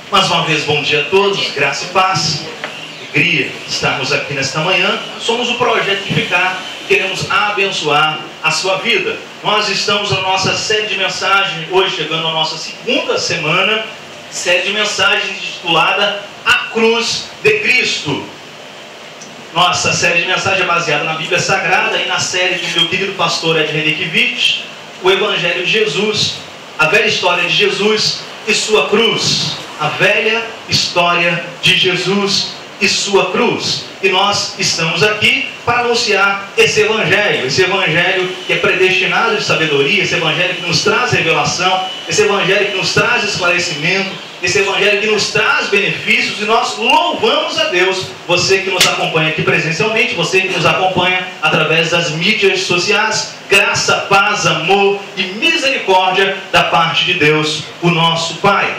Mais uma vez, bom dia a todos, graça e paz, alegria estarmos aqui nesta manhã. Somos o Projeto Edificar, queremos abençoar a sua vida. Nós estamos na nossa série de mensagens, hoje chegando à nossa segunda semana, série de mensagens intitulada A Cruz de Cristo. Nossa série de mensagens é baseada na Bíblia Sagrada e na série do meu querido pastor Ed Renekiewicz, o Evangelho de Jesus, a velha história de Jesus e sua cruz. A velha história de Jesus e sua cruz. E nós estamos aqui para anunciar esse evangelho que é predestinado de sabedoria, esse evangelho que nos traz revelação, esse evangelho que nos traz esclarecimento, esse evangelho que nos traz benefícios, e nós louvamos a Deus. Você que nos acompanha aqui presencialmente, você que nos acompanha através das mídias sociais, graça, paz, amor e misericórdia da parte de Deus, o nosso Pai.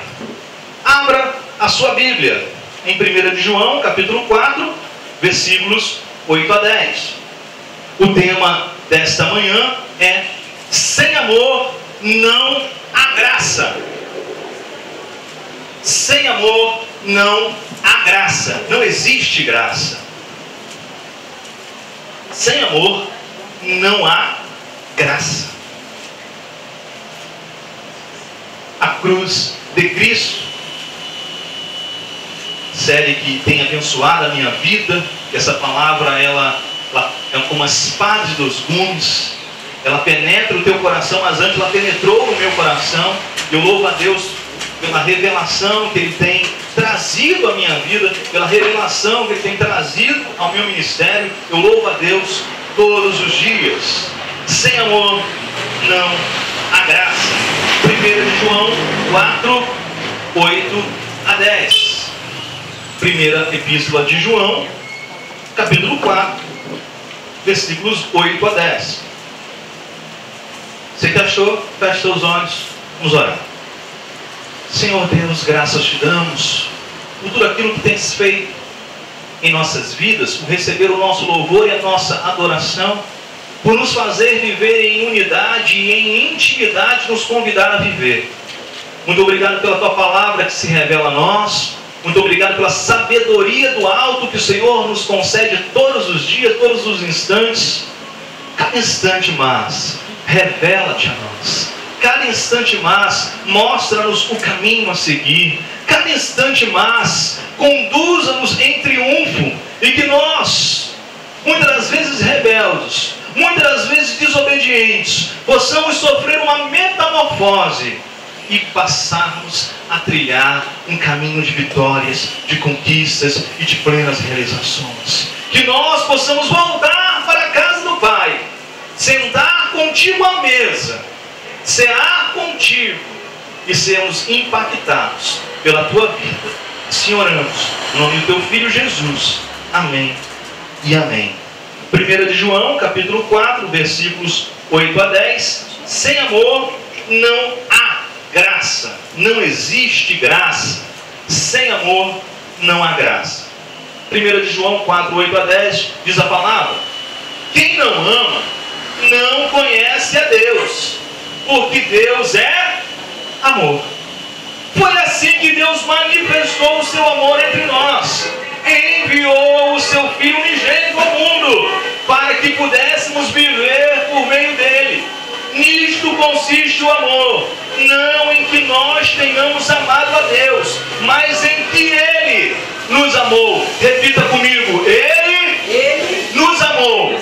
Abra a sua Bíblia em 1 de João, capítulo 4, versículos 8 a 10. O tema desta manhã é: sem amor não há graça. Sem amor não há graça. Não existe graça. Sem amor não há graça. A cruz de Cristo. Série que tem abençoado a minha vida. Essa palavra ela é como a espada de dois gumes. Ela penetra o teu coração, mas antes ela penetrou no meu coração. Eu louvo a Deus pela revelação que Ele tem trazido à minha vida, pela revelação que Ele tem trazido ao meu ministério. Eu louvo a Deus todos os dias. Sem amor não há graça. 1 de João 4, 8 a 10. Primeira epístola de João, capítulo 4, versículos 8 a 10. Você que achou, feche seus olhos, vamos orar. Senhor Deus, graças te damos por tudo aquilo que tens feito em nossas vidas, por receber o nosso louvor e a nossa adoração, por nos fazer viver em unidade e em intimidade, nos convidar a viver. Muito obrigado pela tua palavra que se revela a nós. Muito obrigado pela sabedoria do alto que o Senhor nos concede todos os dias, todos os instantes. Cada instante mais, revela-te a nós. Cada instante mais, mostra-nos o caminho a seguir. Cada instante mais, conduza-nos em triunfo. E que nós, muitas das vezes rebeldes, muitas das vezes desobedientes, possamos sofrer uma metamorfose e passarmos a trilhar um caminho de vitórias, de conquistas e de plenas realizações. Que nós possamos voltar para a casa do Pai, sentar contigo à mesa, cear contigo e sermos impactados pela tua vida. Assim oramos, em nome do teu Filho Jesus. Amém e amém. 1 de João, capítulo 4, versículos 8 a 10. Sem amor não há graça. Não existe graça. Sem amor não há graça. 1 de João 4, 8 a 10 diz a palavra: quem não ama não conhece a Deus, porque Deus é amor. Foi assim que Deus manifestou o seu amor entre nós. Enviou o seu Filho unigênito ao mundo, para que pudéssemos viver por meio dele. Nisto consiste o amor, não em que nós tenhamos amado a Deus, mas em que Ele nos amou. Repita comigo: Ele nos amou.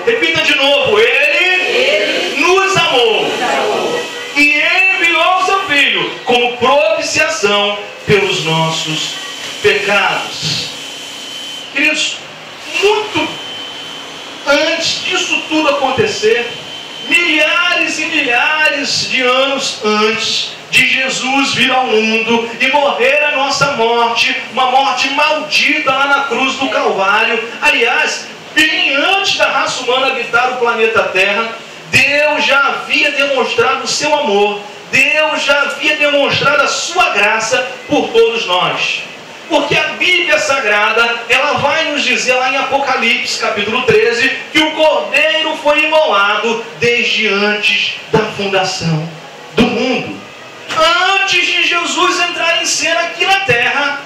Repita de novo: Ele nos amou. E enviou o seu Filho como propiciação pelos nossos pecados. Queridos, muito antes disso tudo acontecer, milhares e milhares de anos antes de Jesus vir ao mundo e morrer a nossa morte, uma morte maldita lá na cruz do Calvário. Aliás, bem antes da raça humana habitar o planeta Terra, Deus já havia demonstrado o seu amor, Deus já havia demonstrado a sua graça por todos nós. Porque a Bíblia Sagrada, ela vai nos dizer lá em Apocalipse, capítulo 13, que o Cordeiro foi imolado desde antes da fundação do mundo. Antes de Jesus entrar em cena aqui na terra,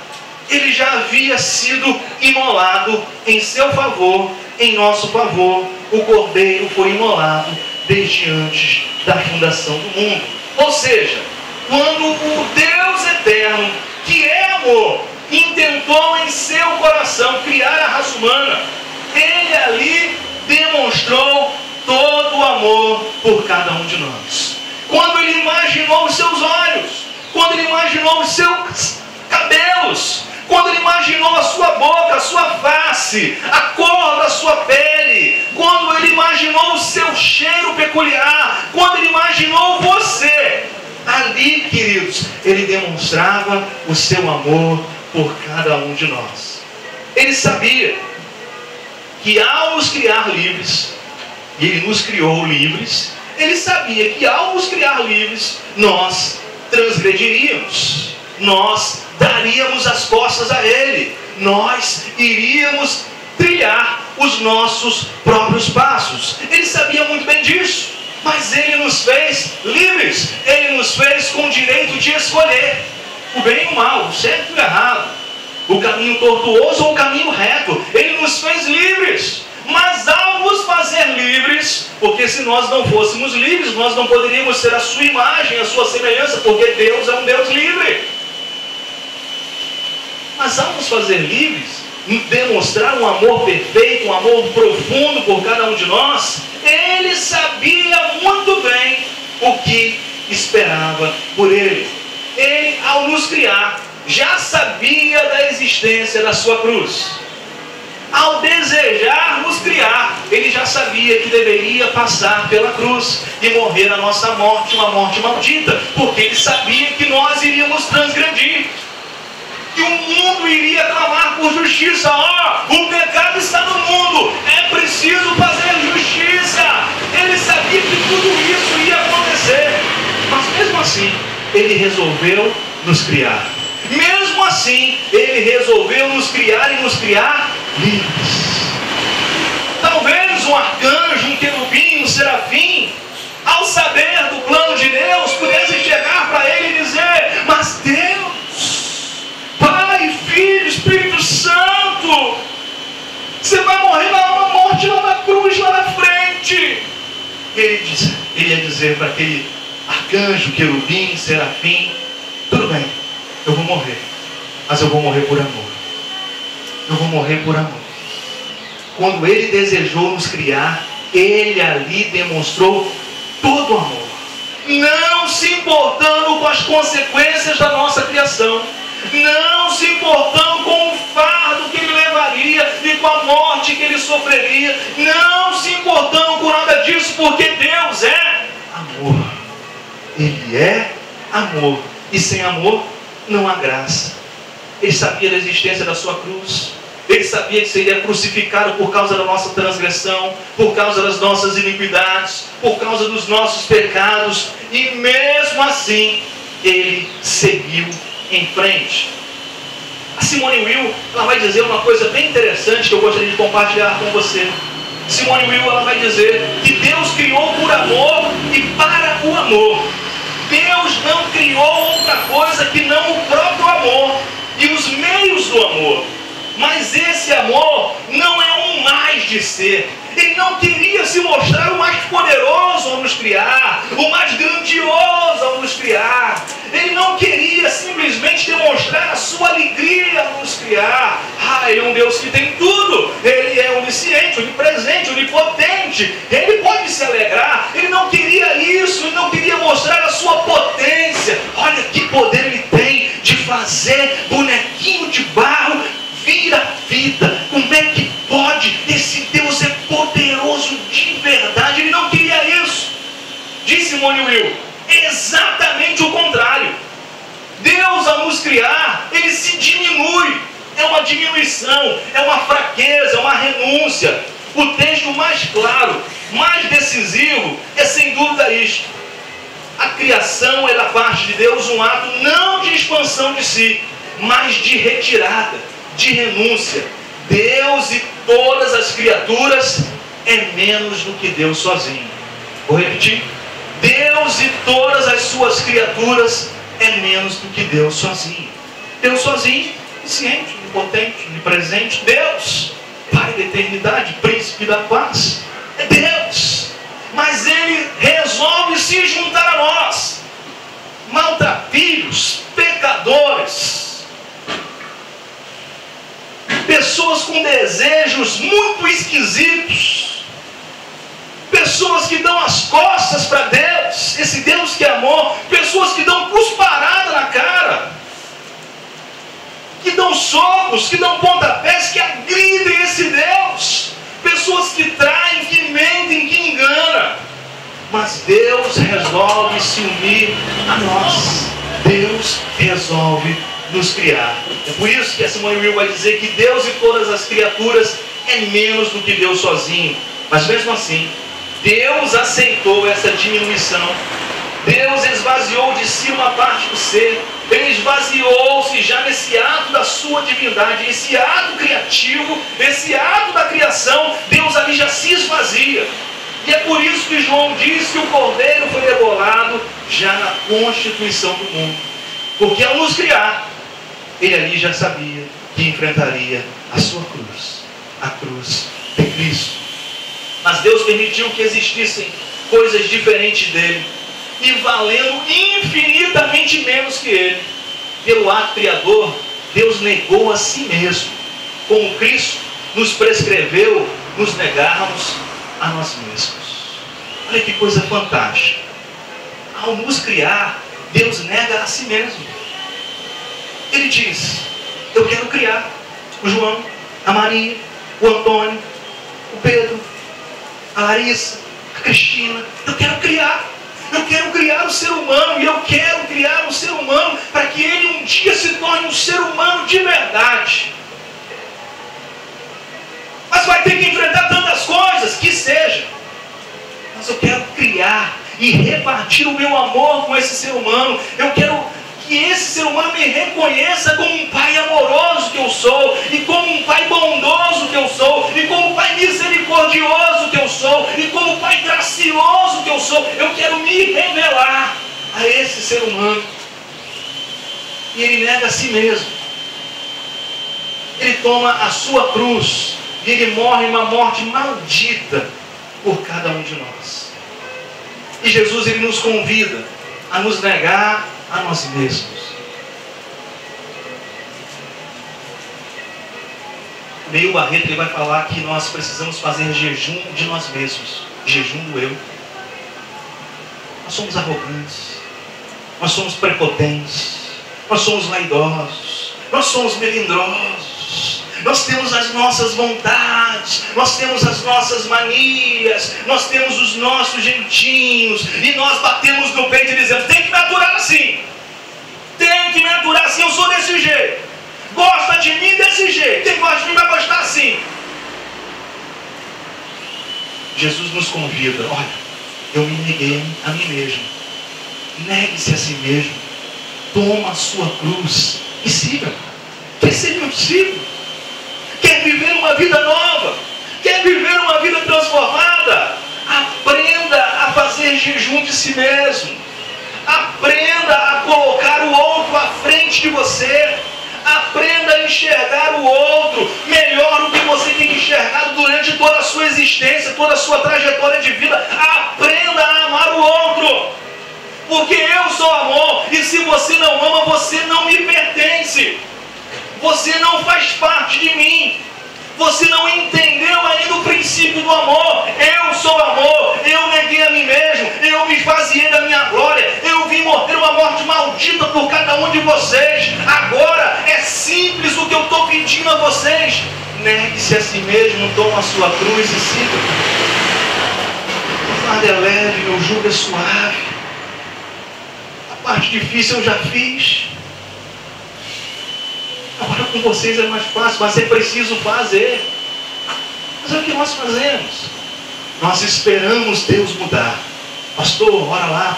ele já havia sido imolado em seu favor, em nosso favor. O Cordeiro foi imolado desde antes da fundação do mundo. Ou seja, quando o Deus eterno, que é amor, intentou em seu coração criar a raça humana, ele ali demonstrou todo o amor por cada um de nós. Quando ele imaginou os seus olhos, quando ele imaginou os seus cabelos, quando ele imaginou a sua boca, a sua face, a cor da sua pele, quando ele imaginou o seu cheiro peculiar, quando ele imaginou você, ali, queridos, ele demonstrava o seu amor por cada um de nós. Ele sabia que ao nos criar livres, e ele nos criou livres, ele sabia que ao nos criar livres, nós transgrediríamos, nós daríamos as costas a ele, nós iríamos trilhar os nossos próprios passos. Ele sabia muito bem disso, mas ele nos fez livres, ele nos fez com o direito de escolher o bem e o mal, o certo e o errado, o caminho tortuoso ou o caminho reto. Ele nos fez livres, mas ao nos fazer livres, porque se nós não fôssemos livres, nós não poderíamos ser a sua imagem, a sua semelhança, porque Deus é um Deus livre. Mas ao nos fazer livres, demonstrar um amor perfeito, um amor profundo por cada um de nós, ele sabia muito bem o que esperava por ele. Ele, ao nos criar, já sabia da existência da sua cruz. Ao desejar nos criar, ele já sabia que deveria passar pela cruz e morrer a nossa morte, uma morte maldita, porque ele sabia que nós iríamos transgredir, que o mundo iria clamar por justiça. O pecado está no mundo, é preciso fazer justiça. Ele sabia que tudo isso ia acontecer, mas mesmo assim, ele resolveu nos criar. Mesmo assim, ele resolveu nos criar e nos criar livres. Talvez um arcanjo, um querubim, um serafim, ao saber do plano de Deus, pudesse chegar para ele e dizer: mas Deus, Pai, Filho, Espírito Santo, você vai morrer uma morte lá na cruz, lá na frente. Ele ia dizer para aquele arcanjo, querubim, serafim: tudo bem, eu vou morrer, mas eu vou morrer por amor. Eu vou morrer por amor. Quando ele desejou nos criar, ele ali demonstrou todo o amor, não se importando com as consequências da nossa criação, não se importando com o fardo que ele levaria e com a morte que ele sofreria, não se importando com nada disso, porque Deus é amor. Ele é amor, e sem amor não há graça. Ele sabia da existência da sua cruz, ele sabia que seria crucificado por causa da nossa transgressão, por causa das nossas iniquidades, por causa dos nossos pecados, e mesmo assim ele seguiu em frente. A Simone Weil, ela vai dizer uma coisa bem interessante que eu gostaria de compartilhar com você. Simone Weil, ela vai dizer que Deus criou por amor e para o amor. Deus não criou outra coisa que não o próprio amor e os meios do amor. Mas esse amor não é um mais de ser. Ele não queria se mostrar o mais poderoso ao nos criar, o mais grandioso ao nos criar. Ele não queria simplesmente demonstrar a sua alegria ao nos criar. Ele é um Deus que tem tudo. Ele é onisciente, onipresente, onipotente. Ele pode se alegrar. Ele não queria isso. Ele não queria mostrar a sua potência. Olha que poder ele tem de fazer bonequinho de barro vir à vida. Como é que pode? Esse Deus é poderoso de verdade. Ele não queria isso. Diz Simone Weil, exatamente o contrário. Deus, ao nos criar, ele se diminui. É uma diminuição, é uma fraqueza, é uma renúncia. O texto mais claro, mais decisivo, é sem dúvida isto: a criação é da parte de Deus um ato não de expansão de si, mas de retirada, de renúncia. Deus e todas as criaturas é menos do que Deus sozinho. Vou repetir: Deus e todas as suas criaturas é menos do que Deus sozinho. Deus sozinho, onisciente, onipotente, onipresente. Deus, Pai da eternidade, príncipe da paz. É Deus. Mas Ele resolve se juntar a nós, maltrapilhos, pecadores, pessoas com desejos muito esquisitos, pessoas que dão as costas para Deus, esse Deus que é amor, pessoas que dão cusparada na cara, que dão socos, que dão pontapés, que agridem esse Deus, pessoas que traem, que mentem, que enganam. Mas Deus resolve se unir a nós. Deus resolve nos criar. É por isso que a Simone Weil vai dizer que Deus e todas as criaturas é menos do que Deus sozinho. Mas mesmo assim, Deus aceitou essa diminuição. Deus esvaziou de si uma parte do ser. Ele esvaziou-se já nesse ato da sua divindade, esse ato criativo, esse ato da criação. Deus ali já se esvazia. E é por isso que João diz que o Cordeiro foi degolado já na constituição do mundo. Porque ao nos criar, Ele ali já sabia que enfrentaria a sua cruz, a cruz de Cristo. Mas Deus permitiu que existissem coisas diferentes dele, e valendo infinitamente menos que ele. Pelo ato criador, Deus negou a si mesmo, como Cristo nos prescreveu nos negarmos a nós mesmos. Olha que coisa fantástica. Ao nos criar, Deus nega a si mesmo. Ele diz: eu quero criar o João, a Maria, o Antônio, o Pedro, a Larissa, a Cristina. Eu quero criar. Eu quero criar o ser humano, e eu quero criar o ser humano para que ele um dia se torne um ser humano de verdade. Mas vai ter que enfrentar tantas coisas, que seja. Mas eu quero criar e repartir o meu amor com esse ser humano. Eu quero que esse ser humano me reconheça como um pai amoroso que eu sou, e como um pai bondoso que eu sou, e como um pai misericordioso que eu sou, e como um pai gracioso que eu sou. Eu quero me revelar a esse ser humano. E ele nega a si mesmo. Ele toma a sua cruz e ele morre uma morte maldita por cada um de nós. E Jesus, ele nos convida a nos negar a nós mesmos. Meio Barreto, ele vai falar que nós precisamos fazer jejum de nós mesmos, jejum do eu. Nós somos arrogantes, nós somos prepotentes, nós somos vaidosos, nós somos melindrosos, nós temos as nossas vontades, nós temos as nossas manias, nós temos os nossos jeitinhos, e nós batemos no peito e dizemos: tem que me aturar assim, tem que me aturar assim, eu sou desse jeito, gosta de mim desse jeito, quem gosta de mim vai gostar assim. Jesus nos convida: olha, eu me neguei a mim mesmo, negue-se a si mesmo, toma a sua cruz e siga. Quer ser meu discípulo? Quer viver uma vida nova? Quer viver uma vida transformada? Aprenda a fazer jejum de si mesmo. Aprenda a colocar o outro à frente de você. Aprenda a enxergar o outro melhor do que você tem enxergado durante toda a sua existência, toda a sua trajetória de vida. Aprenda a amar o outro. Porque eu sou amor, e se você não ama, você não me pertence. Você não faz parte de mim. Você não entendeu ainda o princípio do amor. Eu sou amor. Eu neguei a mim mesmo. Eu me esvaziei da minha glória. Eu vim morrer uma morte maldita por cada um de vocês. Agora é simples o que eu estou pedindo a vocês. Negue-se a si mesmo, toma a sua cruz e siga. O fardo é leve, meu jugo é suave. A parte difícil eu já fiz. Agora com vocês é mais fácil, mas é preciso fazer. Mas é o que nós fazemos. Nós esperamos Deus mudar. Pastor, ora lá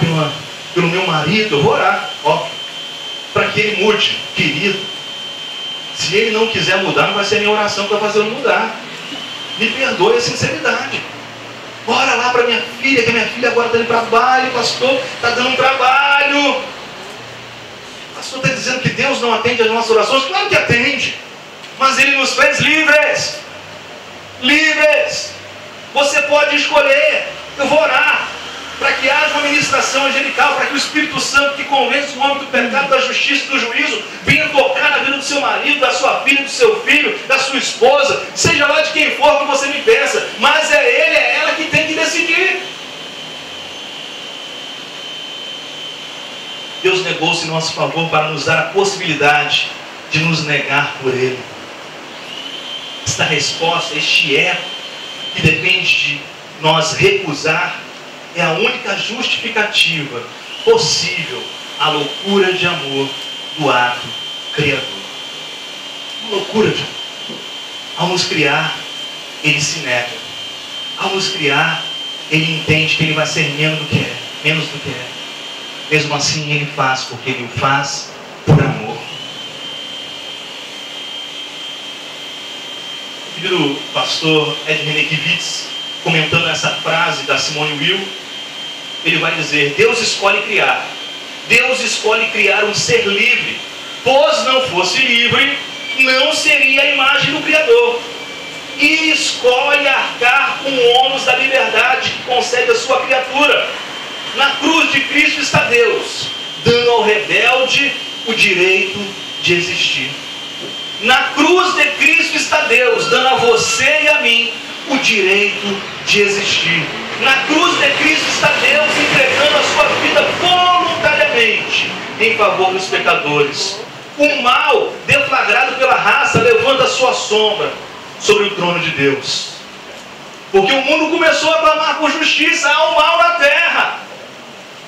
pelo meu marido. Eu vou orar, óbvio, para que ele mude. Querido, se ele não quiser mudar, não vai ser a minha oração que vai fazer ele mudar. Me perdoe a sinceridade. Ora lá para minha filha, que a minha filha agora está indo para trabalho, pastor, está dando um trabalho. O pastor está dizendo que Deus não atende às nossas orações? Claro que atende. Mas Ele nos fez livres. Livres. Você pode escolher. Eu vou orar para que haja uma ministração angelical, para que o Espírito Santo, que convence o homem do pecado, da justiça e do juízo, venha tocar na vida do seu marido, da sua filha, do seu filho, da sua esposa, seja lá de quem for que você me peça, mas é ele, é ela que tem que decidir. Deus negou-se em nosso favor para nos dar a possibilidade de nos negar por Ele. Esta resposta, este é que depende de nós recusar, é a única justificativa possível à loucura de amor do ato criador. Uma loucura de amor. Ao nos criar, Ele se nega. Ao nos criar, Ele entende que Ele vai ser menos do que é. Mesmo assim, Ele faz, porque Ele o faz por amor. O querido pastor Ed Renekiewicz, comentando essa frase da Simone Weil, ele vai dizer: Deus escolhe criar. Deus escolhe criar um ser livre. Pois não fosse livre, não seria a imagem do Criador. E escolhe arcar com o ônus da liberdade que concede a sua criatura. Na cruz de Cristo está Deus, dando ao rebelde o direito de existir. Na cruz de Cristo está Deus, dando a você e a mim o direito de existir. Na cruz de Cristo está Deus entregando a sua vida voluntariamente em favor dos pecadores. O mal, deflagrado pela raça, levanta a sua sombra sobre o trono de Deus. Porque o mundo começou a clamar por justiça. Há o mal na terra.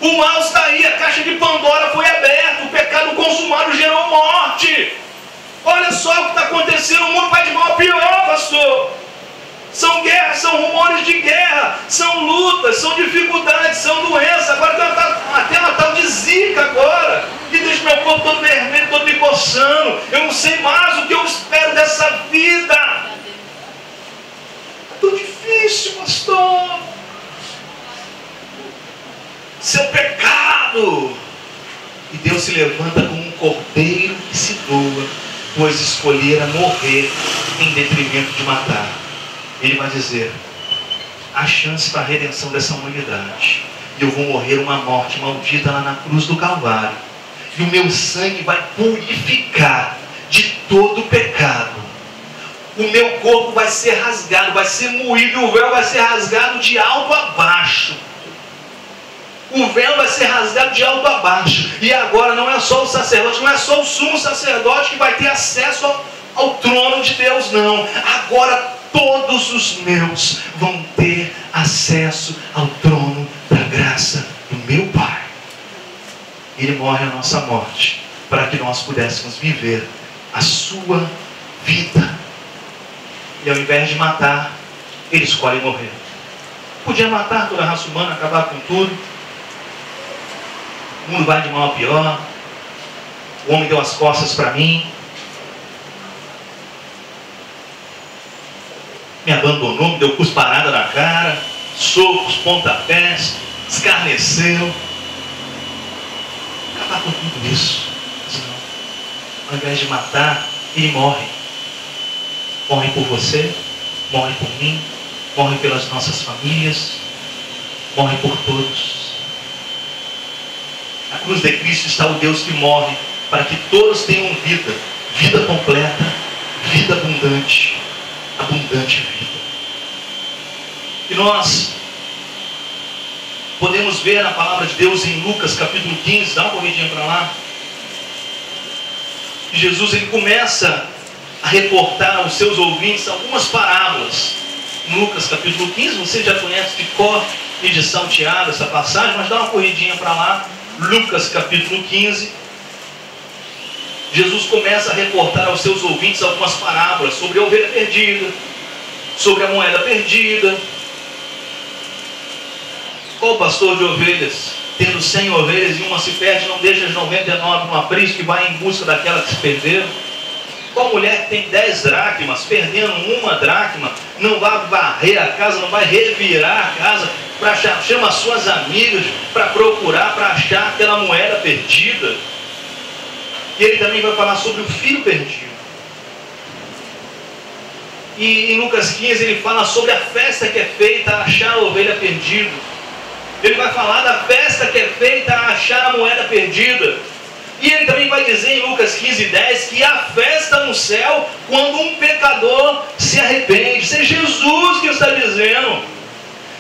O mal está aí, a caixa de Pandora foi aberta, o pecado consumado gerou morte. Olha só o que está acontecendo, o mundo vai de mal a pior, pastor. São guerras, são rumores de guerra, são lutas, são dificuldades, são doenças. Agora tem até uma tal de zika agora, que deixa meu corpo todo vermelho, todo me coçando. Eu não sei mais o que eu espero dessa vida. É tão difícil, pastor. Seu pecado. E Deus se levanta como um cordeiro que se doa, pois escolhera morrer em detrimento de matar. Ele vai dizer: há chance para a redenção dessa humanidade. E eu vou morrer uma morte maldita lá na cruz do Calvário. E o meu sangue vai purificar de todo pecado. O meu corpo vai ser rasgado, vai ser moído, o véu vai ser rasgado de alto a baixo. O véu vai ser rasgado de alto a baixo. E agora não é só o sacerdote, não é só o sumo sacerdote que vai ter acesso ao trono de Deus, não. Agora todos os meus vão ter acesso ao trono da graça do meu Pai. Ele morre a nossa morte para que nós pudéssemos viver a sua vida. E ao invés de matar, ele escolhe morrer. Podia matar toda a raça humana, acabar com tudo. O mundo vai de mal a pior. O homem deu as costas para mim. Me abandonou, me deu cusparada na cara, socos, pontapés, escarneceu. Acabar com tudo isso. Mas não. Ao invés de matar, ele morre. Morre por você, morre por mim, morre pelas nossas famílias, morre por todos. Na cruz de Cristo está o Deus que morre para que todos tenham vida, vida completa, vida abundante, abundante vida. E nós podemos ver na palavra de Deus em Lucas capítulo 15, dá uma corridinha para lá. Jesus ele começa a reportar aos seus ouvintes algumas parábolas. Em Lucas capítulo 15, você já conhece de cor e de salteado essa passagem, mas dá uma corridinha para lá. Lucas capítulo 15, Jesus começa a reportar aos seus ouvintes algumas parábolas sobre a ovelha perdida, sobre a moeda perdida. Qual pastor de ovelhas, tendo 100 ovelhas e uma se perde, não deixa as 99 no aprisco e vai em busca daquela que se perderam? Qual mulher que tem 10 dracmas, perdendo uma dracma, não vai varrer a casa, não vai revirar a casa, para achar, chama as suas amigas para procurar, para achar aquela moeda perdida? E ele também vai falar sobre o filho perdido. E em Lucas 15 ele fala sobre a festa que é feita a achar a ovelha perdida. Ele vai falar da festa que é feita a achar a moeda perdida. E ele também vai dizer em Lucas 15:10 que há festa no céu quando um pecador se arrepende. Isso é Jesus que está dizendo.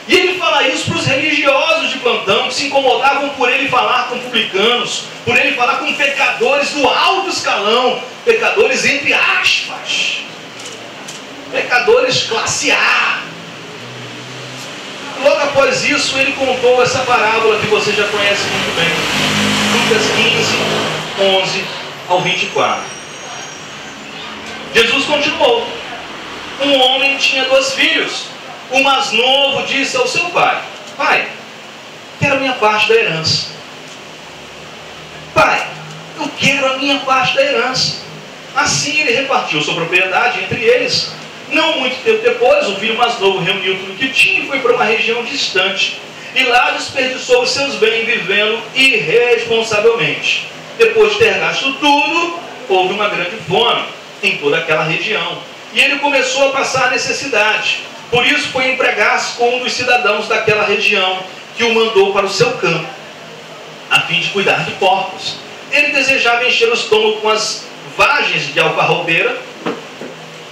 E ele fala isso para os religiosos de plantão, que se incomodavam por ele falar com publicanos, por ele falar com pecadores do alto escalão, pecadores entre aspas, pecadores classe A. Logo após isso, ele contou essa parábola que você já conhece muito bem. Lucas 15, 11 ao 24. Jesus continuou. Um homem tinha 2 filhos. O mais novo disse ao seu pai: pai, quero a minha parte da herança. Pai, eu quero a minha parte da herança. Assim ele repartiu sua propriedade entre eles. Não muito tempo depois, o filho mais novo reuniu tudo que tinha e foi para uma região distante. E lá desperdiçou os seus bens vivendo irresponsavelmente. Depois de ter gasto tudo, houve uma grande fome em toda aquela região. E ele começou a passar necessidade. Por isso foi empregar-se com um dos cidadãos daquela região, que o mandou para o seu campo, a fim de cuidar de porcos. Ele desejava encher o estômago com as vagens de alfarrobeira,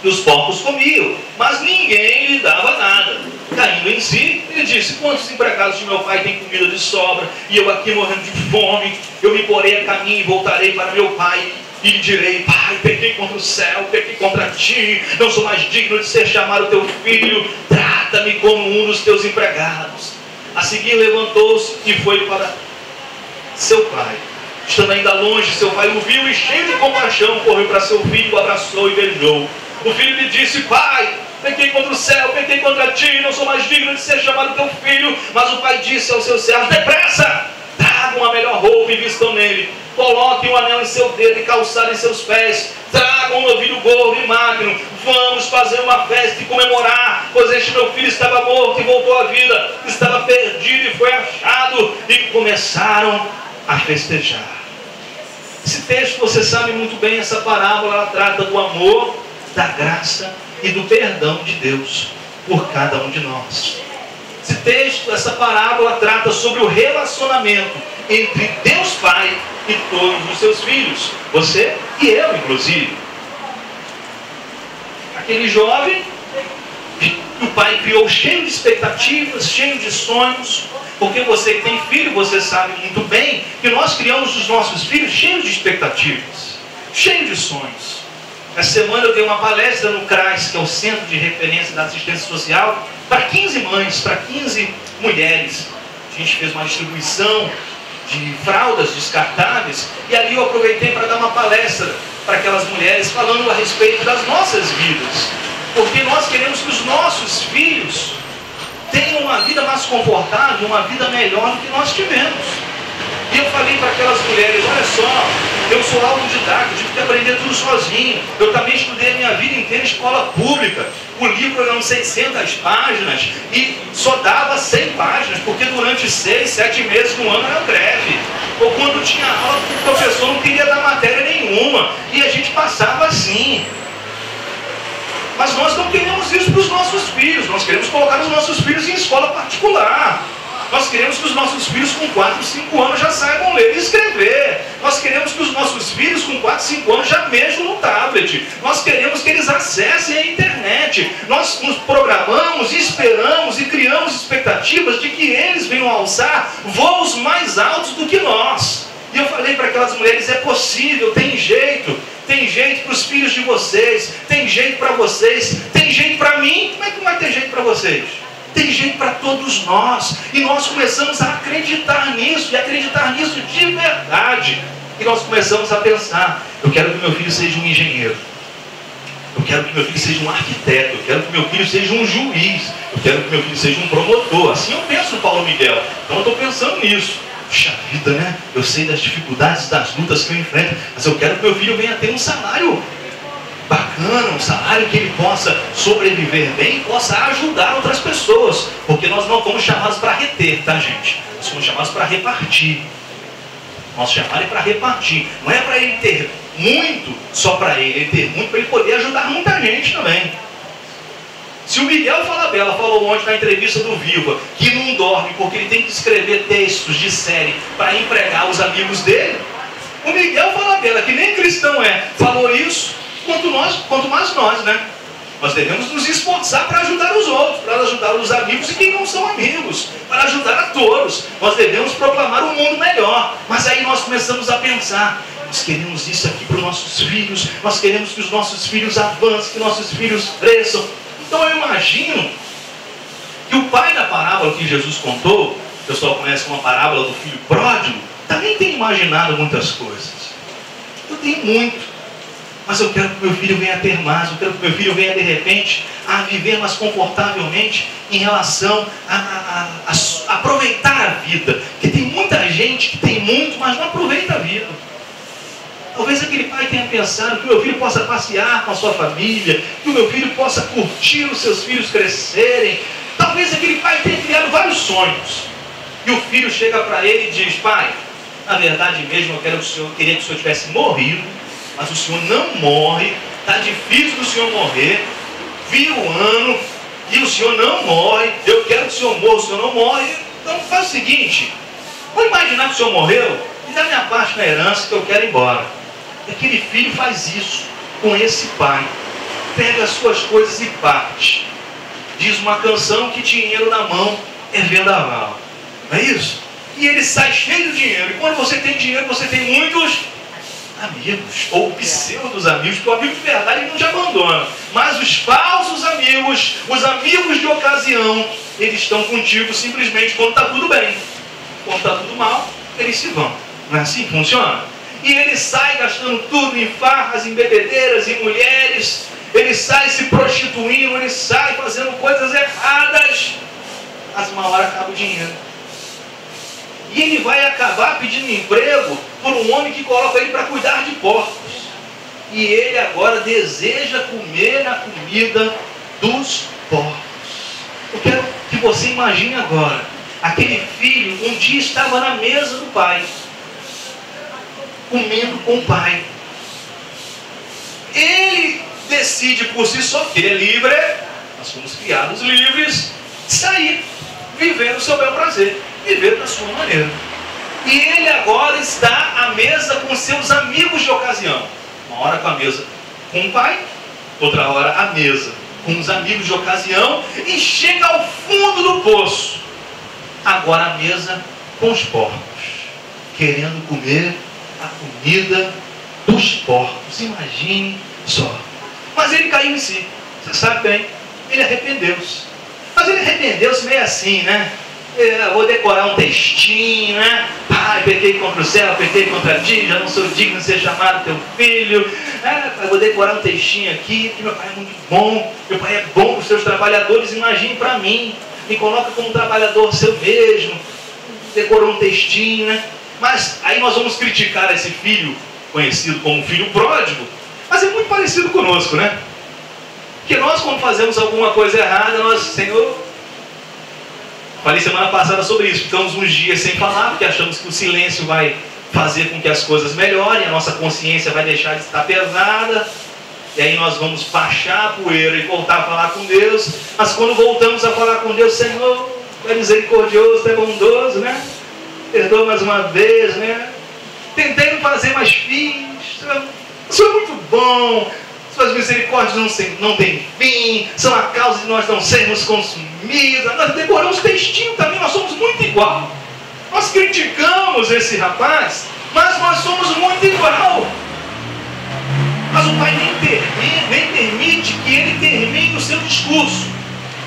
que os porcos comiam, mas ninguém lhe dava nada. Caindo em si, ele disse: quantos empregados de meu pai têm comida de sobra, e eu aqui morrendo de fome? Eu me porei a caminho e voltarei para meu pai, e lhe direi: pai, pequei contra o céu, pequei contra ti, não sou mais digno de ser chamado teu filho, trata-me como um dos teus empregados. A seguir levantou-se e foi para seu pai. Estando ainda longe, seu pai o viu e, cheio de compaixão, correu para seu filho, o abraçou e beijou. O filho lhe disse: pai, pequei contra o céu, pequei contra ti, não sou mais digno de ser chamado teu filho. Mas o pai disse aos seus servos: depressa, tragam a melhor roupa e vistam nele. Coloquem um anel em seu dedo e calçado em seus pés. Tragam um novilho gordo e magro. Vamos fazer uma festa e comemorar, pois este meu filho estava morto e voltou à vida, estava perdido e foi achado. E começaram a festejar. Esse texto, você sabe muito bem, essa parábola, ela trata do amor, da graça e do perdão de Deus por cada um de nós. Esse texto, essa parábola trata sobre o relacionamento entre Deus Pai e todos os seus filhos, você e eu inclusive. Aquele jovem que o pai criou cheio de expectativas, cheio de sonhos, porque você que tem filho, você sabe muito bem que nós criamos os nossos filhos cheios de expectativas, cheios de sonhos. Essa semana eu dei uma palestra no CRAS, que é o Centro de Referência da Assistência Social, para 15 mães, para 15 mulheres. A gente fez uma distribuição de fraldas descartáveis, e ali eu aproveitei para dar uma palestra para aquelas mulheres, falando a respeito das nossas vidas, porque nós queremos que os nossos filhos tenham uma vida mais confortável, uma vida melhor do que nós tivemos. E eu falei para aquelas mulheres: olha só, eu sou autodidata, tive que aprender tudo sozinho. Eu também estudei a minha vida inteira em escola pública. O livro eram 600 páginas e só dava 100 páginas, porque durante 6, 7 meses no ano era greve. Ou quando tinha aula, o professor não queria dar matéria nenhuma, e a gente passava assim. Mas nós não queremos isso para os nossos filhos. Nós queremos colocar os nossos filhos em escola particular. Nós queremos que os nossos filhos com 4, 5 anos já saibam ler e escrever. Nós queremos que os nossos filhos com 4, 5 anos já mexam no tablet. Nós queremos que eles acessem a internet. Nós nos programamos, esperamos e criamos expectativas de que eles venham alçar voos mais altos do que nós. E eu falei para aquelas mulheres: é possível, tem jeito. Tem jeito para os filhos de vocês, tem jeito para vocês, tem jeito para mim. Como é que não vai ter jeito para vocês? Tem jeito para todos nós. E nós começamos a acreditar nisso, e acreditar nisso de verdade. E nós começamos a pensar: eu quero que meu filho seja um engenheiro, eu quero que meu filho seja um arquiteto, eu quero que meu filho seja um juiz, eu quero que meu filho seja um promotor. Assim eu penso no Paulo Miguel. Então eu estou pensando nisso. Puxa vida, né? Eu sei das dificuldades, das lutas que eu enfrento, mas eu quero que meu filho venha ter um salário bacana, um salário que ele possa sobreviver bem e possa ajudar outras pessoas. Porque nós não fomos chamados para reter, tá, gente? Nós fomos chamados para repartir. Nosso chamado é para repartir. Não é para ele ter muito só para ele ter muito para ele poder ajudar muita gente também. Se o Miguel Falabella falou ontem na entrevista do Viva que não dorme porque ele tem que escrever textos de série para empregar os amigos dele, o Miguel Falabella, que nem cristão falou isso, quanto mais nós, né? Nós devemos nos esforçar para ajudar os outros, para ajudar os amigos e quem não são amigos, para ajudar a todos. Nós devemos proclamar um mundo melhor. Mas aí nós começamos a pensar, nós queremos isso aqui para os nossos filhos, nós queremos que os nossos filhos avancem, que nossos filhos cresçam. Então eu imagino que o pai da parábola que Jesus contou, o pessoal conhece uma parábola do filho pródigo, também tem imaginado muitas coisas. Eu tenho muito. Mas eu quero que meu filho venha a ter mais, eu quero que meu filho venha de repente a viver mais confortavelmente em relação a aproveitar a vida. Porque tem muita gente que tem muito, mas não aproveita a vida. Talvez aquele pai tenha pensado que o meu filho possa passear com a sua família, que o meu filho possa curtir os seus filhos crescerem. Talvez aquele pai tenha criado vários sonhos. E o filho chega para ele e diz: pai, na verdade mesmo eu queria que o senhor tivesse morrido, mas o senhor não morre, está difícil do senhor morrer, vira o ano e o senhor não morre, eu quero que o senhor morra, o senhor não morre. Então faz o seguinte, vou imaginar que o senhor morreu, me dá minha parte na herança que eu quero ir embora. E aquele filho faz isso com esse pai, pega as suas coisas e parte. Diz uma canção que dinheiro na mão é vendaval, não é isso? E ele sai cheio de dinheiro, e quando você tem dinheiro você tem muitos amigos, ou pseudos amigos, porque o amigo de verdade ele não te abandona. Mas os falsos amigos, os amigos de ocasião, eles estão contigo simplesmente quando está tudo bem. Quando está tudo mal, eles se vão. Não é assim que funciona? E ele sai gastando tudo em farras, em bebedeiras, em mulheres. Ele sai se prostituindo, ele sai fazendo coisas erradas. Mas uma hora acaba o dinheiro. E ele vai acabar pedindo emprego por um homem que coloca ele para cuidar de porcos. E ele agora deseja comer a comida dos porcos. Eu quero que você imagine agora. Aquele filho um dia estava na mesa do pai, comendo com o pai. Ele decide por si só que ele é livre, nós fomos criados livres, sair, viver no seu bel prazer, viver da sua maneira. E ele agora está à mesa com seus amigos de ocasião. Uma hora com a mesa com o pai, outra hora à mesa com os amigos de ocasião, e chega ao fundo do poço. Agora à mesa com os porcos, querendo comer a comida dos porcos. Imagine só. Mas ele caiu em si. Você sabe bem, ele arrependeu-se. Mas ele arrependeu-se meio assim, né? Eu vou decorar um textinho, né? Pai, pequei contra o céu, pequei contra ti, já não sou digno de ser chamado teu filho. Eu vou decorar um textinho aqui, que meu pai é muito bom. Meu pai é bom para os seus trabalhadores, imagine para mim. Me coloca como trabalhador seu mesmo. Decorou um textinho, né? Mas aí nós vamos criticar esse filho, conhecido como filho pródigo, mas é muito parecido conosco, né? Porque nós, quando fazemos alguma coisa errada, nós, Senhor, falei semana passada sobre isso, ficamos uns dias sem falar, porque achamos que o silêncio vai fazer com que as coisas melhorem, a nossa consciência vai deixar de estar pesada, e aí nós vamos baixar a poeira e voltar a falar com Deus. Mas quando voltamos a falar com Deus, Senhor, tu é misericordioso, tu é bondoso, né? Perdoa mais uma vez, né? Tentei não fazer, mas fiz. O Senhor é muito bom. Suas misericórdias não têm fim. São a causa de nós não sermos consumidos. Nós decoramos textinho também. Nós somos muito igual. Nós criticamos esse rapaz, mas nós somos muito igual. Mas o pai nem permite que ele termine o seu discurso.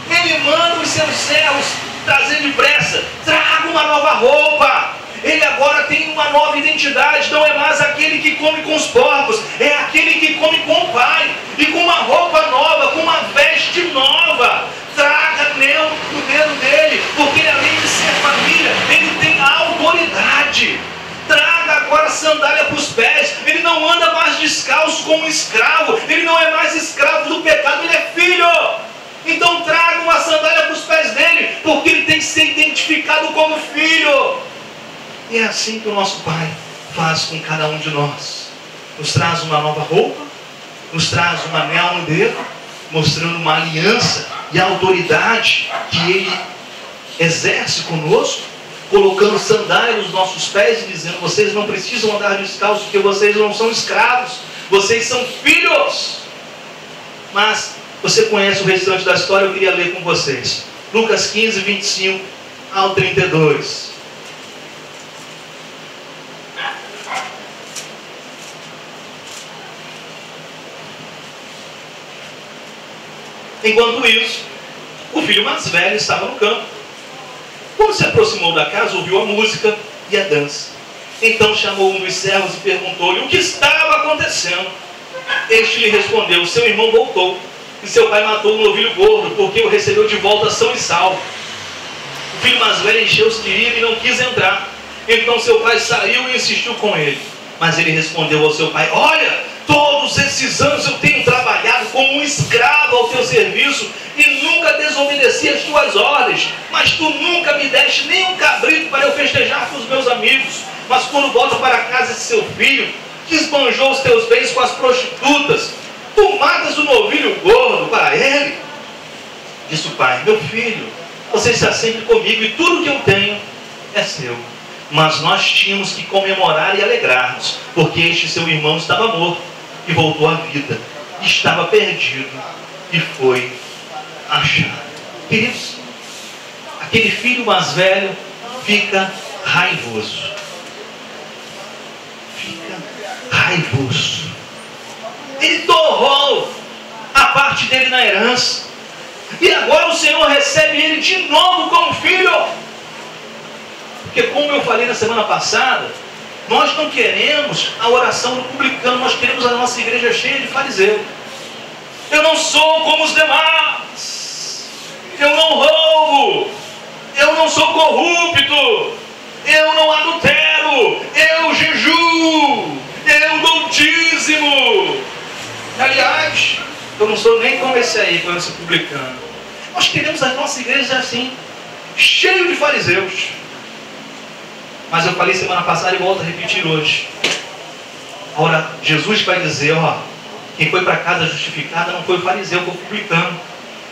Ele manda os seus servos trazer depressa. Traga uma nova roupa. Ele agora tem uma nova identidade. Não é mais aquele que come com os porcos, é aquele que come com o pai. E com uma roupa nova, com uma veste nova. Traga anel no dedo dele, porque além de ser família, ele tem autoridade. Traga agora sandália para os pés. Ele não anda mais descalço como escravo. Ele não é mais escravo do pecado, ele é filho. Então traga uma sandália para os pés dele, porque ele tem que ser identificado como filho. E é assim que o nosso Pai faz com cada um de nós? Nos traz uma nova roupa, nos traz um anel no dedo, mostrando uma aliança e a autoridade que Ele exerce conosco, colocando sandália nos nossos pés e dizendo: vocês não precisam andar descalços, porque vocês não são escravos, vocês são filhos. Mas você conhece o restante da história, eu queria ler com vocês. Lucas 15, 25 ao 32. Enquanto isso, o filho mais velho estava no campo. Quando se aproximou da casa, ouviu a música e a dança. Então chamou um dos servos e perguntou-lhe o que estava acontecendo. Este lhe respondeu: seu irmão voltou, e seu pai matou um novilho gordo, porque o recebeu de volta são e salvo. O filho mais velho encheu-se de ira e não quis entrar. Então seu pai saiu e insistiu com ele. Mas ele respondeu ao seu pai: olha, todos esses anos eu tenho trabalhado como um escravo ao teu serviço e nunca desobedeci as tuas ordens, mas tu nunca me deste nem um cabrito para eu festejar com os meus amigos. Mas quando volta para a casa de seu filho, que esbanjou os teus bens com as prostitutas, tu matas o novilho gordo para ele? Disse o pai: meu filho, você está sempre comigo e tudo que eu tenho é seu. Mas nós tínhamos que comemorar e alegrar-nos, porque este seu irmão estava morto e voltou à vida, estava perdido e foi achado. Queridos, aquele filho mais velho fica raivoso. Ele torrou a parte dele na herança, e agora o Senhor recebe ele de novo como filho. Porque, como eu falei na semana passada, nós não queremos a oração do publicano, nós queremos a nossa igreja cheia de fariseu. Eu não sou como os demais, eu não roubo, eu não sou corrupto, eu não adultero, eu jejuo, eu dou dízimo. Aliás, eu não sou nem como esse aí, como esse publicano. Nós queremos a nossa igreja assim, cheio de fariseus. Mas eu falei semana passada e volto a repetir hoje. Agora, Jesus vai dizer: ó, quem foi para casa justificada não foi o fariseu, foi o publicano,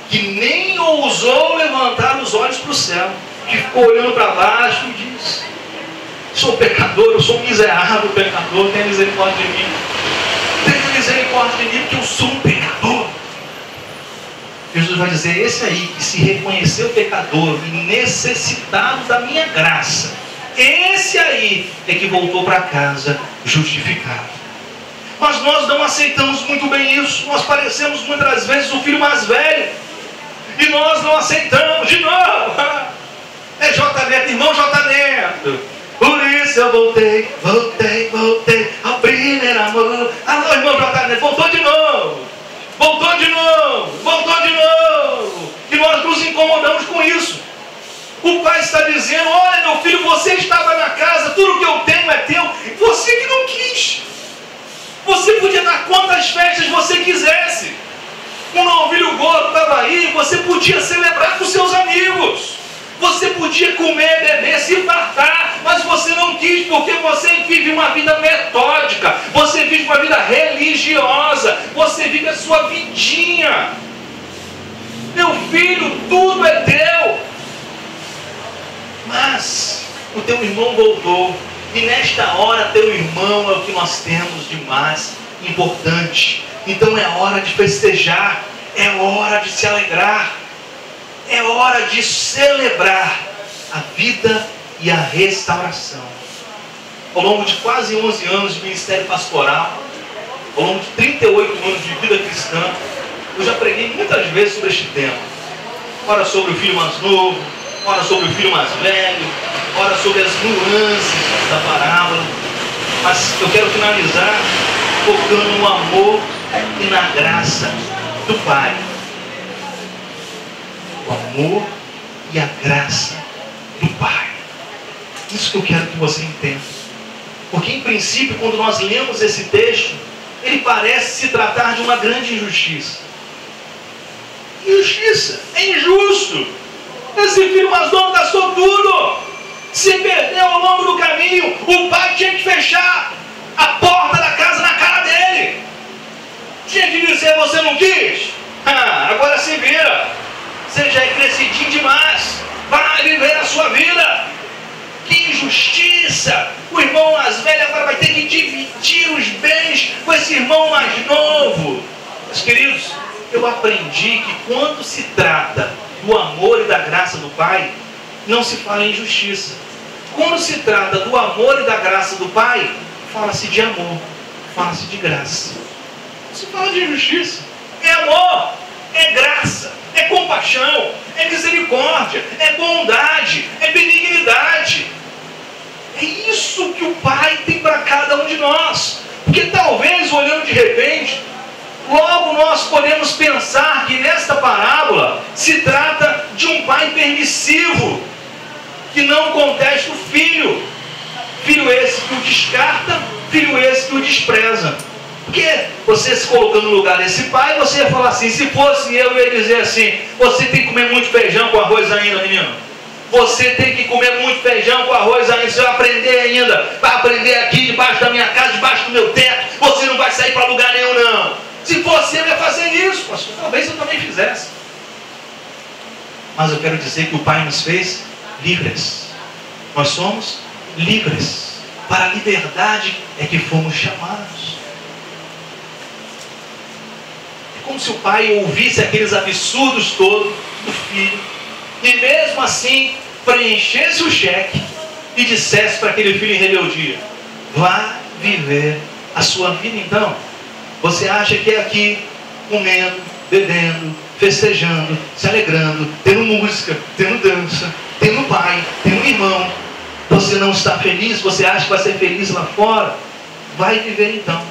que nem ousou levantar os olhos para o céu, que ficou olhando para baixo e disse: sou pecador, eu sou um miserável pecador, tenha misericórdia de mim. Tenha misericórdia de mim, porque eu sou um pecador. Jesus vai dizer: esse aí que se reconheceu pecador e necessitado da minha graça, esse aí é que voltou para casa justificado. Mas nós não aceitamos muito bem isso. Nós parecemos muitas vezes o filho mais velho, e nós não aceitamos. De novo, é J Neto, irmão J Neto. Por isso eu voltei ao primeiro amor. Alô, irmão J Neto, voltou de novo. E nós nos incomodamos com isso. O pai está dizendo: olha, meu filho, você estava na casa, tudo que eu tenho é teu. Você que não quis. Você podia dar quantas festas você quisesse. Um novilho gordo estava aí, você podia celebrar com seus amigos. Você podia comer, beber, se fartar, mas você não quis, porque você vive uma vida metódica, você vive uma vida religiosa, você vive a sua vidinha. Meu filho, tudo é teu. Mas o teu irmão voltou, e nesta hora teu irmão é o que nós temos de mais importante. Então é hora de festejar, é hora de se alegrar, é hora de celebrar a vida e a restauração. Ao longo de quase 11 anos de ministério pastoral, ao longo de 38 anos de vida cristã, eu já preguei muitas vezes sobre este tema. Ora sobre o filho mais novo, ora sobre o filho mais velho, ora sobre as nuances da parábola. Mas eu quero finalizar focando no amor e na graça do Pai. O amor e a graça do Pai. Isso que eu quero que você entenda. Porque, em princípio, quando nós lemos esse texto, ele parece se tratar de uma grande injustiça. Injustiça, é injusto. Esse filho mais novo gastou tudo. se perdeu ao longo do caminho. O pai tinha que fechar a porta da casa na cara dele. Tinha que dizer: você não quis? Agora se vira. Você já é crescidinho demais. Vai viver a sua vida. Que injustiça! O irmão mais velho agora vai ter que dividir os bens com esse irmão mais novo. Meus queridos, eu aprendi que quando se trata do amor e da graça do Pai, não se fala em injustiça. Quando se trata do amor e da graça do Pai, fala-se de amor, fala-se de graça. Não se fala de injustiça. É amor, é graça, é compaixão, é misericórdia, é bondade, é benignidade. É isso que o Pai tem para cada um de nós. Porque talvez, olhando de repente, logo nós podemos pensar que nesta parábola se trata de um pai permissivo, que não contesta o filho. Filho esse que o descarta, filho esse que o despreza. Porque você se colocando no lugar desse pai, você ia falar assim: se fosse eu ia dizer assim: você tem que comer muito feijão com arroz ainda, menino. Você tem que comer muito feijão com arroz ainda. Você vai aprender ainda. Vai aprender aqui debaixo da minha casa, debaixo do meu teto. Você não vai sair para lugar nenhum, não. Se fosse eu ia fazer isso, pastor. Talvez eu também fizesse. Mas eu quero dizer que o Pai nos fez livres. Nós somos livres. Para a liberdade é que fomos chamados. É como se o pai ouvisse aqueles absurdos todos do filho e mesmo assim preenchesse o cheque e dissesse para aquele filho em rebeldia: vá viver a sua vida. Então, você acha que é aqui comendo, bebendo, festejando, se alegrando, tendo música, tendo dança, tendo pai, tendo irmão, você não está feliz? Você acha que vai ser feliz lá fora? Vai viver então.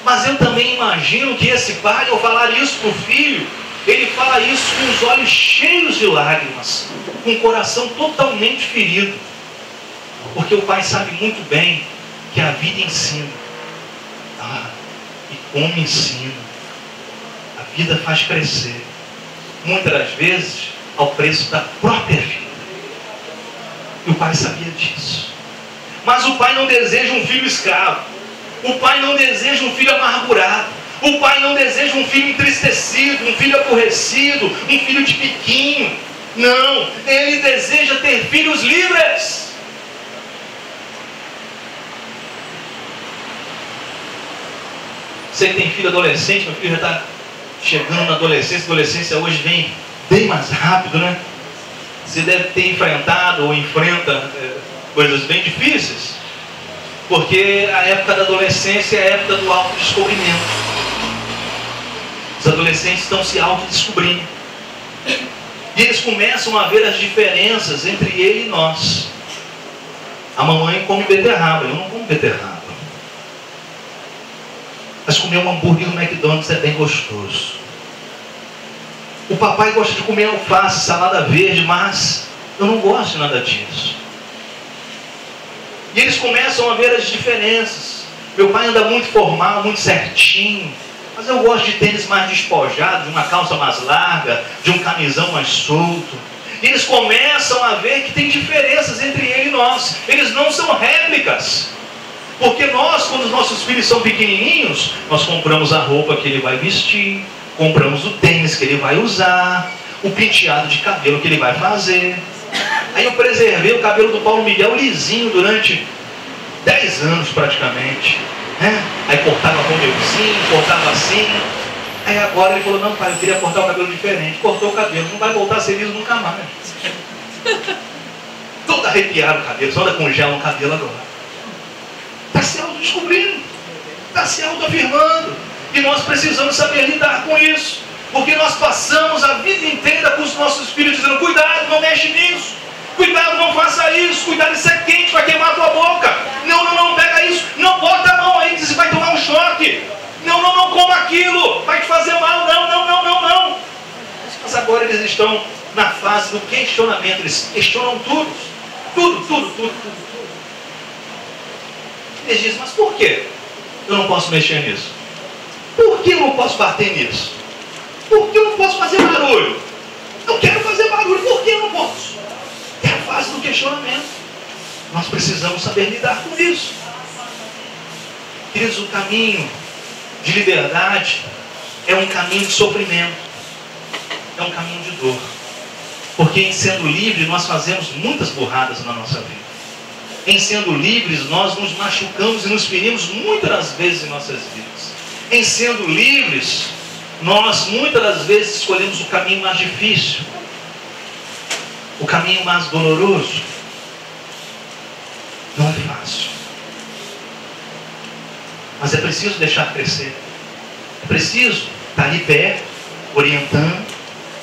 Mas eu também imagino que esse pai, ao falar isso para o filho, ele fala isso com os olhos cheios de lágrimas, com o coração totalmente ferido. Porque o pai sabe muito bem que a vida ensina. E como ensina. A vida faz crescer. Muitas das vezes ao preço da própria vida. E o pai sabia disso. Mas o pai não deseja um filho escravo. O pai não deseja um filho amargurado. O pai não deseja um filho entristecido, um filho aborrecido, um filho de biquinho. Não, ele deseja ter filhos livres. Você que tem filho adolescente, meu filho já está chegando na adolescência. A adolescência hoje vem bem mais rápido, né? Você deve ter enfrentado ou enfrenta coisas bem difíceis. Porque a época da adolescência é a época do autodescobrimento. Os adolescentes estão se autodescobrindo. E eles começam a ver as diferenças entre ele e nós. A mamãe come beterraba, eu não como beterraba. Mas comer um hambúrguer no McDonald's é bem gostoso. O papai gosta de comer alface, salada verde, mas eu não gosto de nada disso. E eles começam a ver as diferenças. Meu pai anda muito formal, muito certinho. Mas eu gosto de tênis mais despojado, de uma calça mais larga, de um camisão mais solto. E eles começam a ver que tem diferenças entre ele e nós. Eles não são réplicas. Porque nós, quando os nossos filhos são pequenininhos, nós compramos a roupa que ele vai vestir, compramos o tênis que ele vai usar, o penteado de cabelo que ele vai fazer. Aí eu preservei o cabelo do Paulo Miguel lisinho durante 10 anos praticamente. Aí cortava com o meuzinho, cortava assim. Aí agora ele falou: não, pai, eu queria cortar o cabelo diferente. Cortou o cabelo, não vai voltar a ser liso nunca mais. Todo arrepiado o cabelo, só anda com gel no cabelo agora. Está se autodescobrindo, está se autoafirmando. E nós precisamos saber lidar com isso. Porque nós passamos a vida inteira com os nossos filhos dizendo: cuidado, não mexe nisso. Cuidado, não faça isso. Cuidado, isso é quente, vai queimar a tua boca. Não, pega isso. Não bota a mão aí, você vai tomar um choque. Não coma aquilo, vai te fazer mal. Não. Mas agora eles estão na fase do questionamento. Eles questionam tudo. Tudo. Eles dizem: mas por que eu não posso mexer nisso? Por que eu não posso bater nisso? Por que eu não posso fazer barulho? Eu quero fazer barulho, por que eu não posso? É a fase do questionamento. Nós precisamos saber lidar com isso. Queridos, o caminho de liberdade é um caminho de sofrimento, é um caminho de dor. Porque em sendo livre nós fazemos muitas burradas na nossa vida. Em sendo livres nós nos machucamos e nos ferimos muitas das vezes em nossas vidas. Em sendo livres nós muitas das vezes escolhemos o caminho mais difícil, o caminho mais doloroso. Não é fácil, mas é preciso deixar crescer. É preciso estar ali perto, orientando,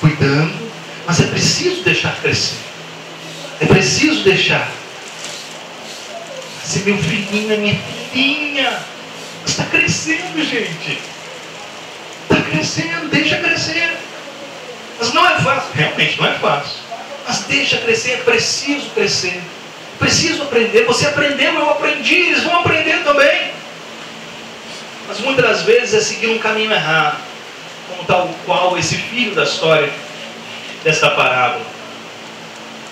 cuidando, mas é preciso deixar crescer. É preciso deixar. Se meu filhinho é minha filhinha, está crescendo, gente. Está crescendo, deixa crescer. Mas não é fácil, realmente não é fácil. Mas deixa crescer, é preciso crescer. Preciso aprender. Você aprendeu, eu aprendi, eles vão aprender também. Mas muitas das vezes é seguir um caminho errado, como tal qual esse filho da história desta parábola.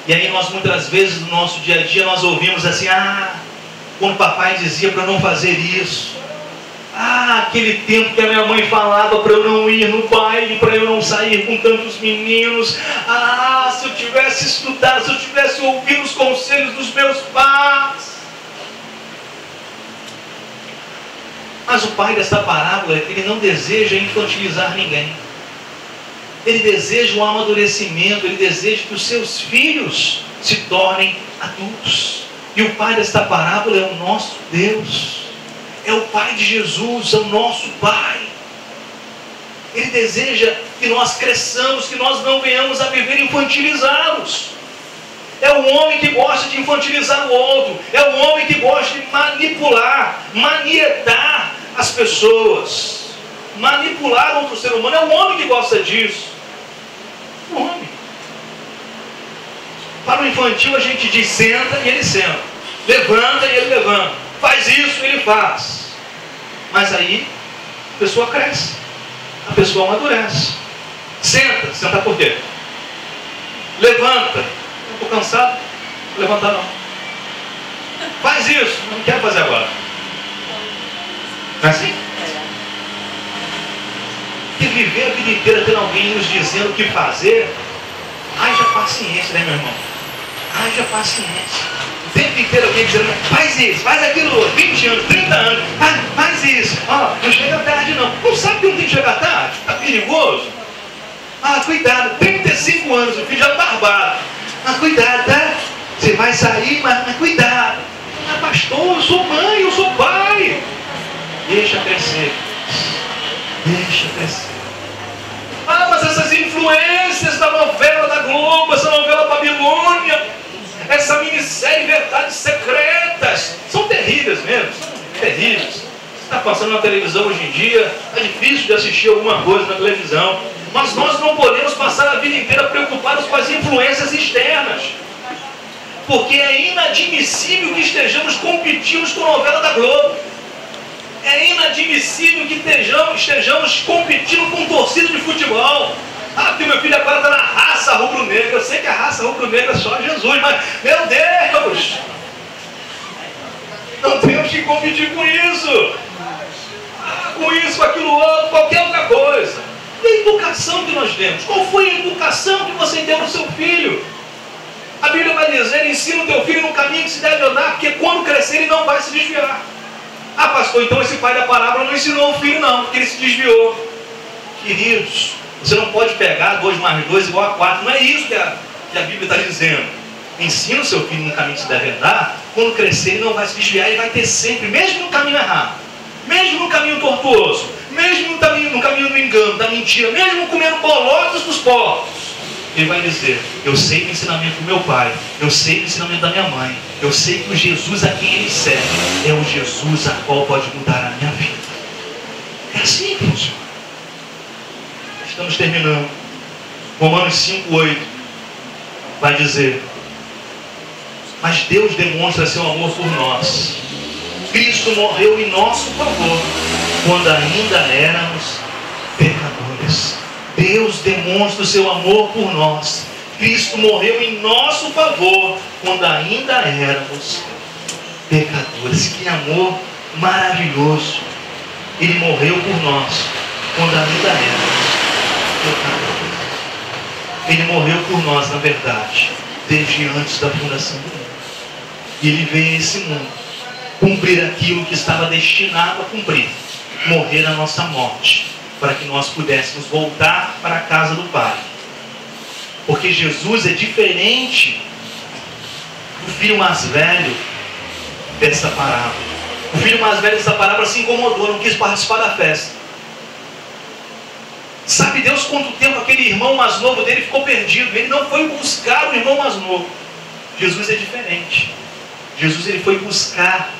E aí nós muitas das vezes no nosso dia a dia nós ouvimos assim: quando o papai dizia para eu não fazer isso, aquele tempo que a minha mãe falava para eu não ir no baile, para eu não sair com tantos meninos, se eu tivesse estudado, se eu tivesse ouvido os conselhos dos meus pais. Mas o pai desta parábola, ele não deseja infantilizar ninguém. Ele deseja um amadurecimento, ele deseja que os seus filhos se tornem adultos. E o pai desta parábola é o nosso Deus. É o Pai de Jesus, é o nosso Pai. Ele deseja que nós cresçamos, que nós não venhamos a viver infantilizados. É o homem que gosta de infantilizar o outro. É o homem que gosta de manipular, manietar as pessoas. Manipular outro ser humano. É o homem que gosta disso. O homem. Para o infantil a gente diz senta e ele senta. Levanta e ele levanta. Faz isso, ele faz. Mas aí a pessoa cresce. A pessoa amadurece. Senta por quê? Levanta. Não estou cansado, vou levantar não. Faz isso, não quero fazer agora. Não é assim? E viver a vida inteira tendo alguém nos dizendo o que fazer, haja paciência, né, meu irmão? Haja paciência. O tempo inteiro alguém dizendo: faz isso, faz aquilo, 20 anos, 30 anos, faz isso, não chega tarde não. Não sabe que não tem que chegar tarde? Está perigoso? Cuidado, 35 anos, o filho já barbado. Cuidado, tá? Você vai sair, mas cuidado. Pastor, eu sou mãe, eu sou pai. Deixa crescer. Deixa crescer. Mas essas influências da novela da Globo, essa novela Babilônia, essa minissérie Verdades Secretas, são terríveis mesmo, são terríveis. Está passando na televisão hoje em dia, é difícil de assistir alguma coisa na televisão. Mas nós não podemos passar a vida inteira preocupados com as influências externas. Porque é inadmissível que estejamos competindo com a novela da Globo. É inadmissível que estejamos competindo com torcida de futebol. Porque meu filho agora está na raça rubro-negra. Eu sei que a raça rubro-negra é só Jesus, mas, meu Deus! Não temos que competir com isso. Com isso, com aquilo outro, qualquer outra coisa. E a educação que nós demos? Qual foi a educação que você deu ao seu filho? A Bíblia vai dizer: ensina o teu filho no caminho que se deve andar, porque quando crescer ele não vai se desviar. Pastor, então esse pai da parábola não ensinou o filho não, porque ele se desviou. Queridos, você não pode pegar 2 mais 2 igual a 4. Não é isso que a Bíblia está dizendo. Ensina o seu filho no caminho que se deve andar. Quando crescer ele não vai se desviar, ele vai ter sempre, mesmo no caminho errado, mesmo no caminho tortuoso, mesmo no caminho do engano, da mentira, mesmo comendo bolotas dos porcos, ele vai dizer: eu sei do ensinamento do meu pai, eu sei do ensinamento da minha mãe, eu sei que o Jesus a quem ele serve é o Jesus a qual pode mudar a minha vida. É assim que funciona. Estamos terminando. Romanos 5:8 vai dizer: mas Deus demonstra seu amor por nós. Cristo morreu em nosso favor quando ainda éramos pecadores. Deus demonstra o seu amor por nós. Cristo morreu em nosso favor quando ainda éramos pecadores. Que amor maravilhoso! Ele morreu por nós quando ainda éramos pecadores. Ele morreu por nós, na verdade, desde antes da fundação do mundo. E ele veio a esse mundo cumprir aquilo que estava destinado a cumprir, morrer a nossa morte, para que nós pudéssemos voltar para a casa do Pai. Porque Jesus é diferente do filho mais velho dessa parábola. O filho mais velho dessa parábola se incomodou, não quis participar da festa. Sabe Deus quanto tempo aquele irmão mais novo dele ficou perdido? Ele não foi buscar o irmão mais novo. Jesus é diferente. Jesus ele foi buscar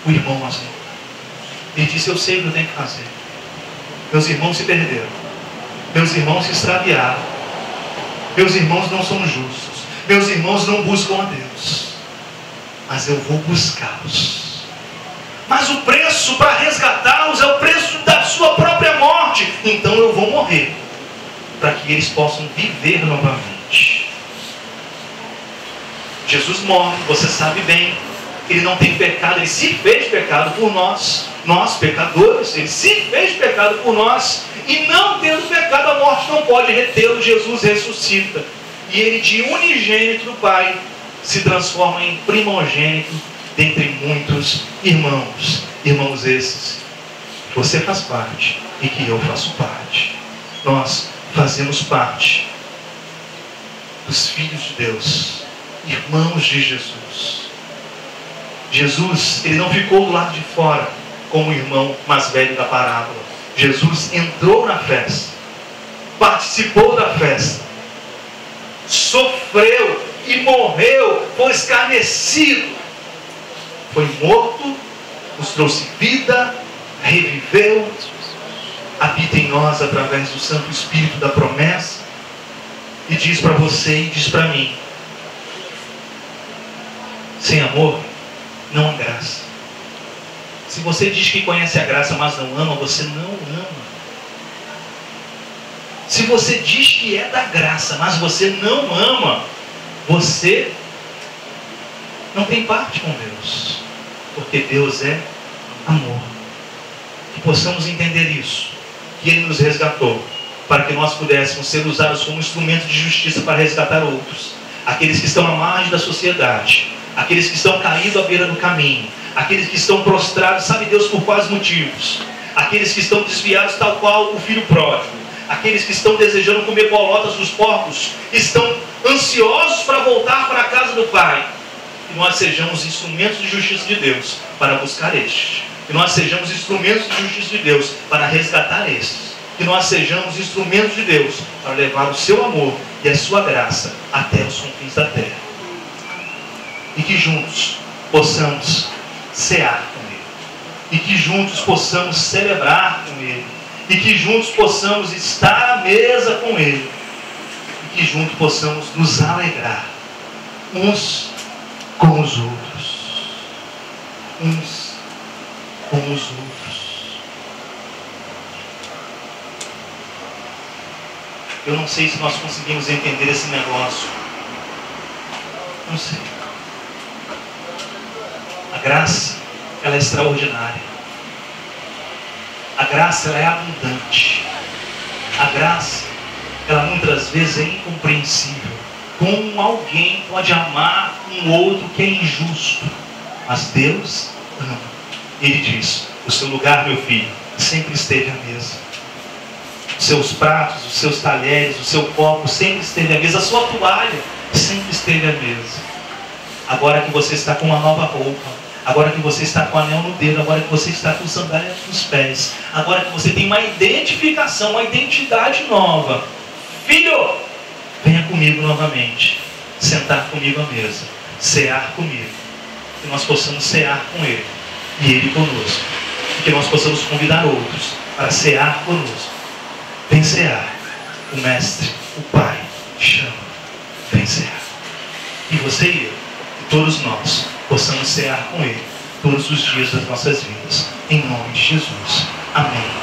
o irmão mais novo. Ele disse: eu sei o que eu tenho que fazer. Meus irmãos se perderam. Meus irmãos se extraviaram. Meus irmãos não são justos. Meus irmãos não buscam a Deus. Mas eu vou buscá-los. Mas o preço para resgatá-los é o preço da sua própria morte. Então eu vou morrer, para que eles possam viver novamente. Jesus morre, você sabe bem. Ele não tem pecado, ele se fez pecado por nós. Nós, pecadores, ele se fez pecado por nós. E não tendo pecado, a morte não pode retê-lo. Jesus ressuscita. E ele, de unigênito do Pai, se transforma em primogênito dentre muitos irmãos. Irmãos esses, você faz parte e que eu faço parte. Nós fazemos parte dos filhos de Deus, irmãos de Jesus. Jesus, ele não ficou do lado de fora como o irmão mais velho da parábola. Jesus entrou na festa, participou da festa, sofreu e morreu, foi escarnecido, foi morto, nos trouxe vida, reviveu, habita em nós através do Santo Espírito da promessa, e diz para você e diz para mim: sem amor não há graça. Se você diz que conhece a graça, mas não ama, você não ama. Se você diz que é da graça, mas você não ama, você não tem parte com Deus. Porque Deus é amor. Que possamos entender isso. Que Ele nos resgatou, para que nós pudéssemos ser usados como instrumento de justiça para resgatar outros. Aqueles que estão à margem da sociedade. Aqueles que estão caídos à beira do caminho. Aqueles que estão prostrados, sabe Deus por quais motivos. Aqueles que estão desviados tal qual o filho pródigo. Aqueles que estão desejando comer bolotas dos porcos. Estão ansiosos para voltar para a casa do Pai. Que nós sejamos instrumentos de justiça de Deus para buscar estes. Que nós sejamos instrumentos de justiça de Deus para resgatar estes. Que nós sejamos instrumentos de Deus para levar o seu amor e a sua graça até os confins da terra. E que juntos possamos cear com Ele. E que juntos possamos celebrar com Ele. E que juntos possamos estar à mesa com Ele. E que juntos possamos nos alegrar uns com os outros. Uns com os outros. Eu não sei se nós conseguimos entender esse negócio. Não sei. A graça, ela é extraordinária. A graça, ela é abundante. A graça, ela muitas vezes é incompreensível. Como alguém pode amar um outro que é injusto? Mas Deus ama. Ele diz: o seu lugar, meu filho, sempre esteve à mesa. Os seus pratos, os seus talheres, o seu copo sempre esteve à mesa. A sua toalha sempre esteve à mesa. Agora que você está com uma nova roupa, agora que você está com o anel no dedo, agora que você está com sandália nos pés, agora que você tem uma identificação, uma identidade nova, filho, venha comigo novamente, sentar comigo à mesa, cear comigo, que nós possamos cear com Ele e Ele conosco, e que nós possamos convidar outros para cear conosco. Vem cear, o Mestre, o Pai chama, vem cear. E você e eu, e todos nós, possamos cear com Ele todos os dias das nossas vidas. Em nome de Jesus. Amém.